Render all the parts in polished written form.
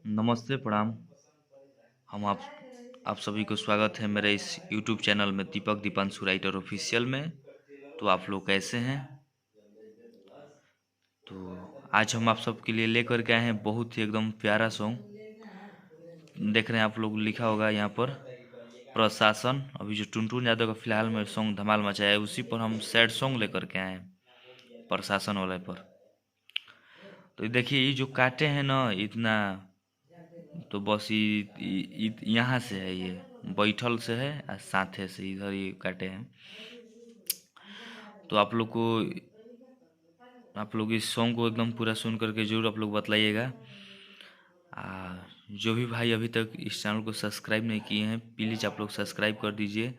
नमस्ते, प्रणाम। हम आप सभी को स्वागत है मेरे इस यूट्यूब चैनल में दीपक दीपांशु राइटर ऑफिशियल में। तो आप लोग कैसे हैं? तो आज हम आप सबके लिए लेकर के आए हैं बहुत ही एकदम प्यारा सॉन्ग। देख रहे हैं आप लोग, लिखा होगा यहाँ पर प्रशासन। अभी जो टुनटुन यादव का फिलहाल में सॉन्ग धमाल मचाया है, उसी पर हम सैड सॉन्ग लेकर के आए हैं, प्रशासन वाले पर। तो देखिए, ये जो काटे हैं ना इतना, तो बस यहाँ से है, ये बैठल से है और साथे से इधर ये काटे हैं। तो आप लोग इस सॉन्ग को एकदम पूरा सुन करके जरूर आप लोग बतलाइएगा। जो भी भाई अभी तक इस चैनल को सब्सक्राइब नहीं किए हैं, प्लीज़ आप लोग सब्सक्राइब कर दीजिए,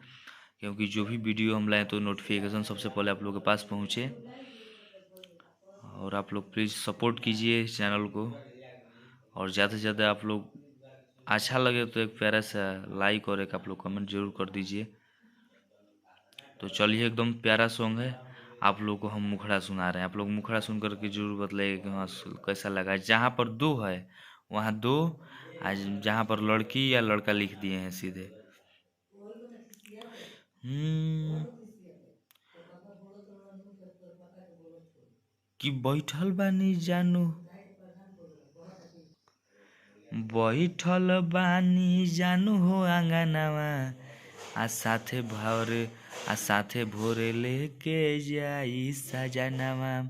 क्योंकि जो भी वीडियो हम लाएँ तो नोटिफिकेशन सबसे पहले आप लोग के पास पहुँचे। और आप लोग प्लीज़ सपोर्ट कीजिए इस चैनल को, और ज़्यादा से ज़्यादा आप लोग अच्छा लगे तो एक प्यारा सा लाइक और एक आप लोग कमेंट जरूर कर दीजिए। तो चलिए, एकदम प्यारा सॉन्ग है। आप लोग को हम मुखड़ा सुना रहे हैं, आप लोग मुखड़ा सुन करके जरूर बताइए कि हाँ कैसा लगा। जहाँ पर दो है वहाँ दो, आज जहाँ पर लड़की या लड़का लिख दिए हैं सीधे। हम्म, कि बैठल बानी जानू, बैठल बानी जानू हो आंगनवा, आ साथे भोरे लेके जाई सजनवा।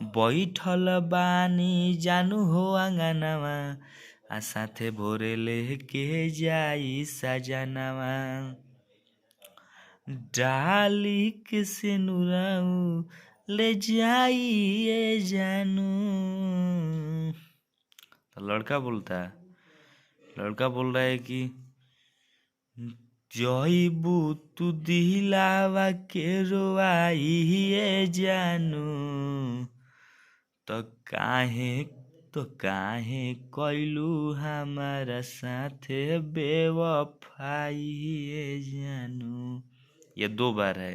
बैठल बानी जानू हो आंगनवा, आ साथे भोरे लेके जाई सजनवा। डाली के सिनुराऊ ले जाइए जानू। तो लड़का बोल रहा है कि जईबू तू दिलावा के रोआइए जानू। तो काहे काहे कैलू हमारा साथे बेवफाई जानू। ये 2 बार है।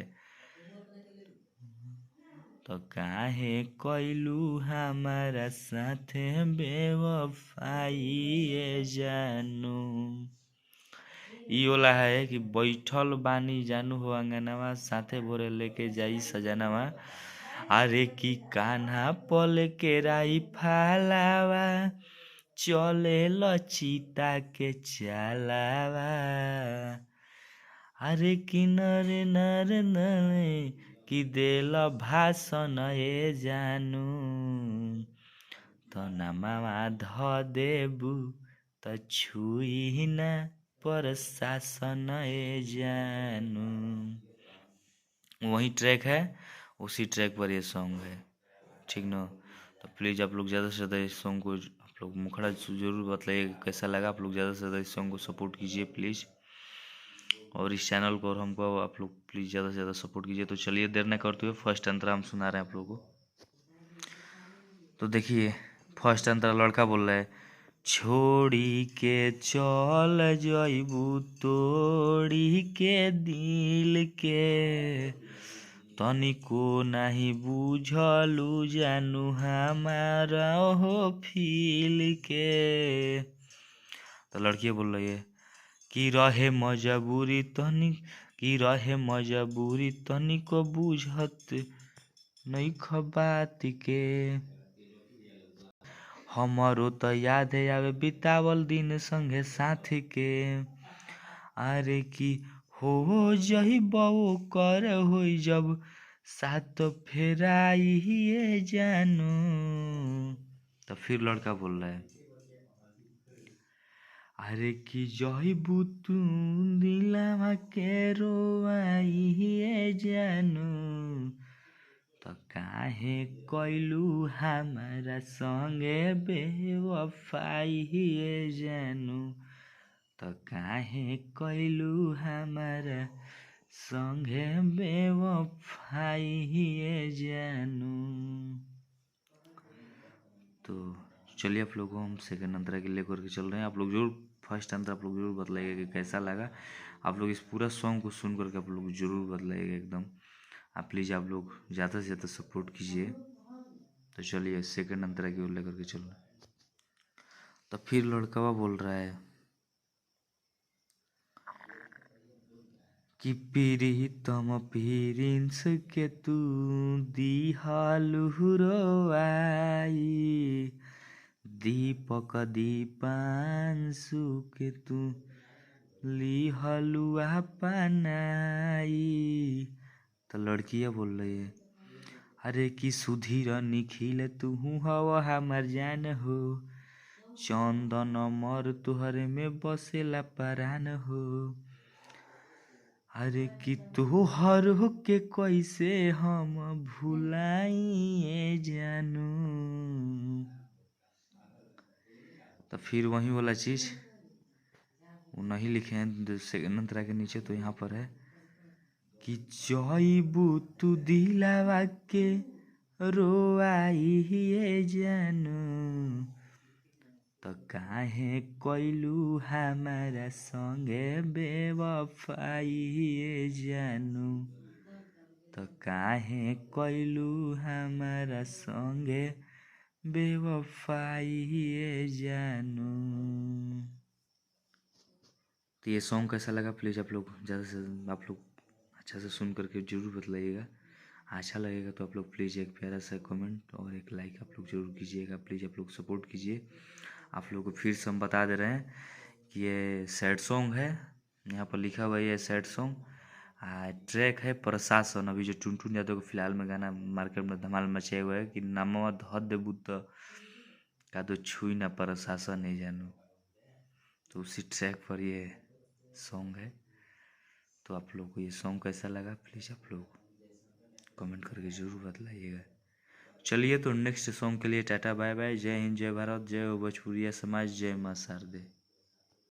तो काहे कैलू हमारा साथे बेवफाई जानू। ई वाला है कि बैठल बानी जानू हो अंगनवा, साथे भोरे लेके जाई सजनवा। अरे की कान्हा पल के राई फालावा, चले लचिता के चालावा। अरे कि नरे नरे नरे कि देल भाषण ए जानू। तो नमावा ध देबू त छुई ना प्रशासन ए जानू। वही ट्रैक है, उसी ट्रैक पर ये सॉन्ग है, ठीक ना। तो प्लीज़ आप लोग ज़्यादा से ज़्यादा इस सॉन्ग को आप लोग मुखड़ा जरूर बताइए कैसा लगा। आप लोग ज़्यादा से ज़्यादा इस सॉन्ग को सपोर्ट कीजिए प्लीज़, और इस चैनल को और हमको आप लोग प्लीज़ ज़्यादा से ज़्यादा सपोर्ट कीजिए। तो चलिए, देर न करते हुए फर्स्ट अंतरा हम सुना रहे हैं आप लोगों को। तो देखिए, फर्स्ट अंतरा लड़का बोल रहा है, छोड़ी के चल जइबू तोड़ी के दिल के, तनिको नाही बुझलू जानू हमारा हो फील के। तो लड़की बोल रही है कि रहे मजबूरी तनिको बुझत नहीं बात के। हमारो तो याद आवे बितावल दिन संगे साथी के। अरे की हो जही बो कर हो जब साथ फेराइए जानू। तो फिर लड़का बोल रहा है, अरे की जही बुतू दिलावा के रोआइए जानू। तो काहे कैलू हमारा संगे बेवफाई जानू। तो काहे कैलू हमारा संगे बेवफाई जानू। तो चलिए, आप लोगों को हम सेकंड अंतरा के लिए करके चल रहे हैं। आप लोग जरूर फर्स्ट अंतरा आप लोग जरूर बतलाइएगा कि कैसा लगा। आप लोग इस पूरा सॉन्ग को सुन करके आप लोग जरूर बतलाइएगा एकदम। आप प्लीज़ आप लोग ज़्यादा से ज़्यादा सपोर्ट कीजिए। तो चलिए, सेकंड अंतरा की ओर लेकर के चल रहे हैं। तो फिर लड़कवा बोल रहा है कि प्रीतम प्रिंस के तू दिहालु रोआई, दीपक दीपांशु के तू लिहलुआ पनाई। तो लड़कियां बोल रही है अरे कि सुधीर निखिल तू हवा हमर जान हो, चंदन मर तुहरे में बसेला परान हो। अरे कि तोहर के कैसे हम भुलाइए जानू। तो फिर वही वाला चीज वो नहीं लिखे हैं सेकंड तरह के नीचे, तो यहाँ पर है कि जईबू तू दिलावा के रोआइए जानू, तो काहे कैलू हमारा संगे बेवफाई जानू, तो काहे कैलू हमारा संगे बेवफाई जानू। तो ये सॉन्ग कैसा लगा प्लीज़ आप लोग ज़्यादा से आप लोग अच्छा से सुन करके ज़रूर बतलाइएगा। अच्छा लगेगा तो आप लोग प्लीज़ एक प्यारा सा कमेंट और एक लाइक आप लोग ज़रूर कीजिएगा। प्लीज़ आप लोग सपोर्ट कीजिए। आप लोगों को फिर से हम बता दे रहे हैं कि ये सैड सॉन्ग है, यहाँ पर लिखा हुआ है ये सैड सॉन्ग। ट्रैक है प्रशासन, अभी जो टुनटुन यादव को फिलहाल में गाना मार्केट में धमाल मचाए हुआ है कि नमवा धऽ देबू तो का दो छुई ना प्रशासन नहीं जानू। तो उसी ट्रैक पर ये सॉन्ग है। तो आप लोग को ये सॉन्ग कैसा लगा प्लीज़ आप लोग कमेंट करके ज़रूर बतलाइएगा। चलिए तो नेक्स्ट सॉन्ग के लिए टाटा बाय बाय। जय हिंद, जय भारत, जय हो भोजपुरिया समाज, जय मां शारदे।